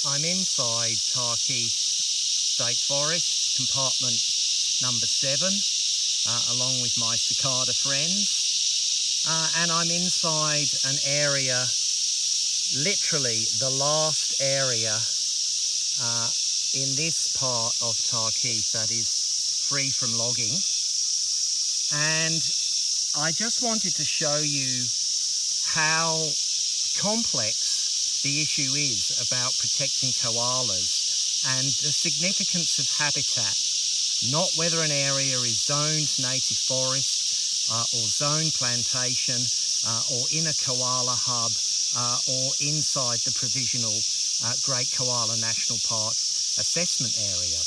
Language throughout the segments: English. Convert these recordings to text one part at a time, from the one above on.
I'm inside Tarkeeth State Forest, compartment number 7, along with my cicada friends. And I'm inside an area, literally the last area in this part of Tarkeeth that is free from logging. And I just wanted to show you how complex the issue is about protecting koalas and the significance of habitat, not whether an area is zoned native forest or zoned plantation or in a koala hub or inside the provisional Great Koala National Park assessment area.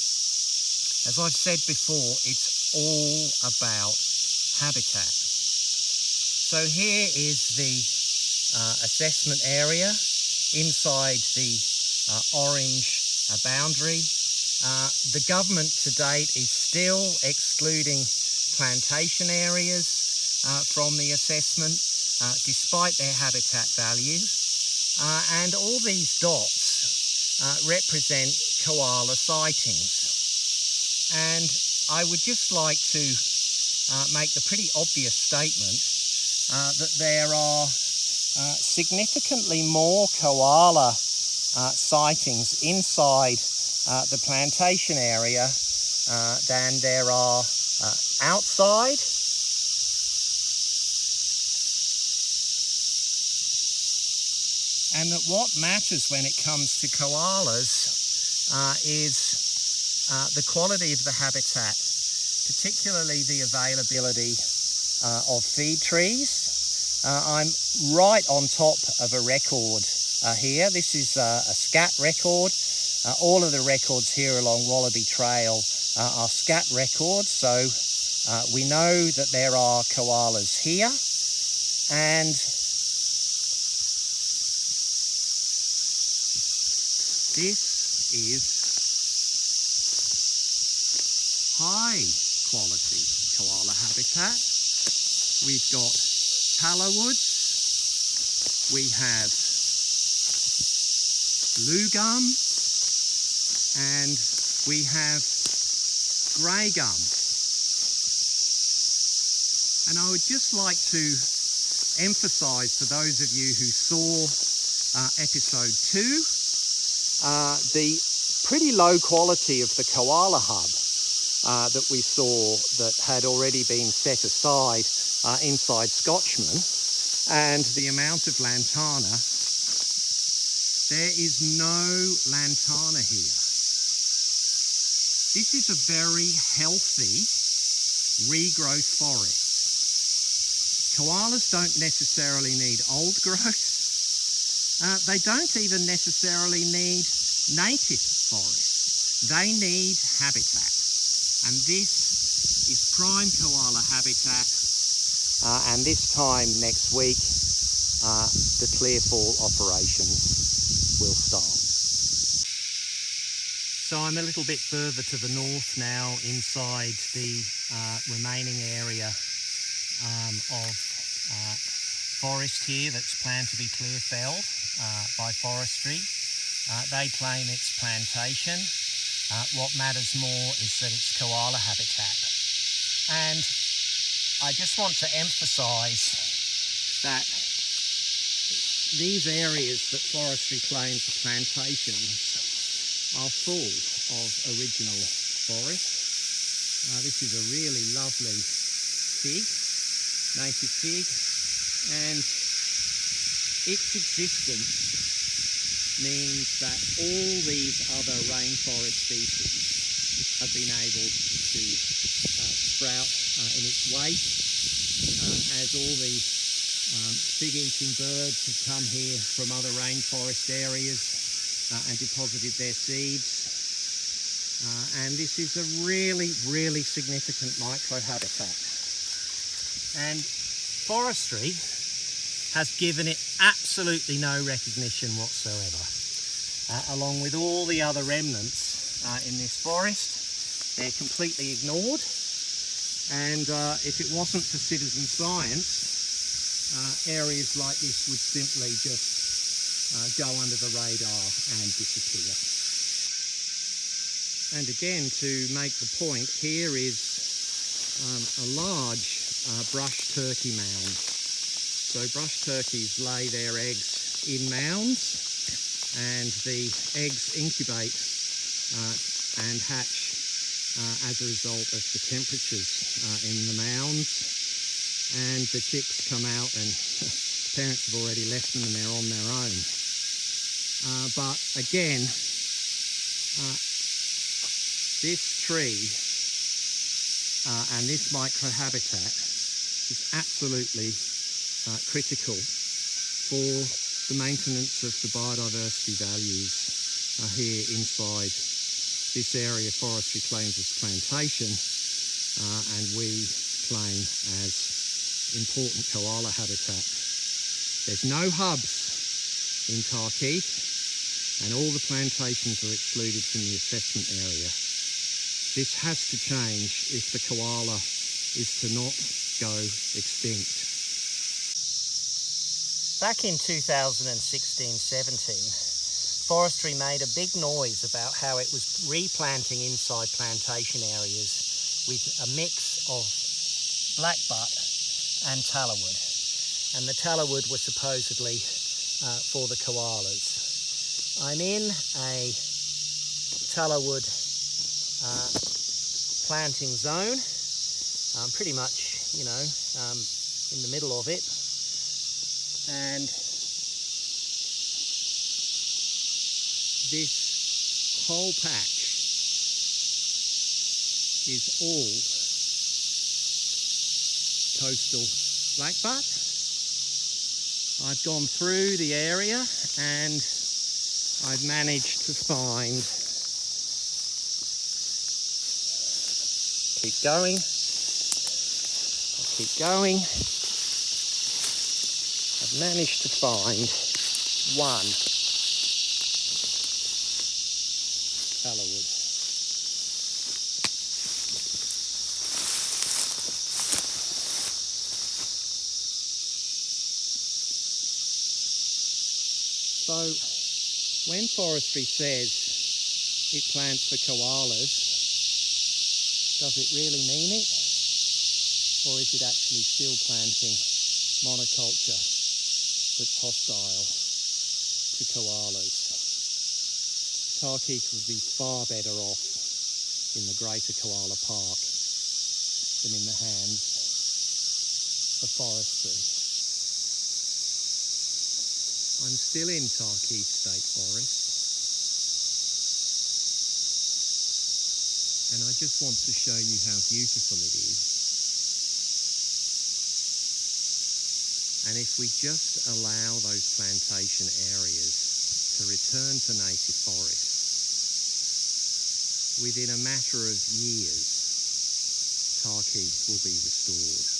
As I've said before, it's all about habitat. So here is the assessment area inside the orange boundary. The government to date is still excluding plantation areas from the assessment, despite their habitat value. And all these dots represent koala sightings. And I would just like to make the pretty obvious statement that there are significantly more koala sightings inside the plantation area than there are outside. And that what matters when it comes to koalas is the quality of the habitat, particularly the availability of feed trees. I'm right on top of a record here. This is a scat record. All of the records here along Wallaby Trail are scat records, so we know that there are koalas here. And this is high quality koala habitat. We've got tallow woods, we have blue gum, and we have grey gum. And I would just like to emphasise for those of you who saw episode 2, the pretty low quality of the koala hub that we saw that had already been set aside inside Scotchman, and the amount of lantana. There is no lantana here. This is a very healthy regrowth forest. Koalas don't necessarily need old growth. They don't even necessarily need native forests. They need habitat. And this is prime koala habitat. And this time next week, the clearfall operations will start. So I'm a little bit further to the north now, inside the remaining area of forest here that's planned to be clear felled by forestry. They claim it's plantation. What matters more is that it's koala habitat. And I just want to emphasise that these areas that forestry claims are plantations are full of original forest. This is a really lovely fig, native fig, and its existence means that all these other rainforest species have been able to sprout in its wake, as all the fig-eating birds have come here from other rainforest areas and deposited their seeds. And this is a really, really significant microhabitat. And forestry has given it absolutely no recognition whatsoever. Along with all the other remnants in this forest, they're completely ignored. And if it wasn't for citizen science, areas like this would simply just go under the radar and disappear. And again, to make the point, here is a large brush turkey mound. So brush turkeys lay their eggs in mounds, and the eggs incubate and hatch as a result of the temperatures in the mounds, and the chicks come out and parents have already left them and they're on their own. But again, this tree and this microhabitat is absolutely critical for the maintenance of the biodiversity values here inside this area forestry claims as plantation, and we claim as important koala habitat. There's no hubs in Tarkeeth, and all the plantations are excluded from the assessment area. This has to change if the koala is to not go extinct. Back in 2016-17, forestry made a big noise about how it was replanting inside plantation areas with a mix of blackbutt and tallowood. And the tallowood was supposedly for the koalas. I'm in a tallowood planting zone. I'm pretty much, in the middle of it. And this whole patch is all coastal blackbutt. I've gone through the area and I've managed to find, keep going, I'll keep going, I've managed to find one tallowood. So when forestry says it plants for koalas, does it really mean it? Or is it actually still planting monoculture that's hostile to koalas? Tarkeeth would be far better off in the greater koala park than in the hands of forestry. I'm still in Tarkeeth State Forest, and I just want to show you how beautiful it is. And if we just allow those plantation areas to return to native forest, within a matter of years, Tarkeeth will be restored.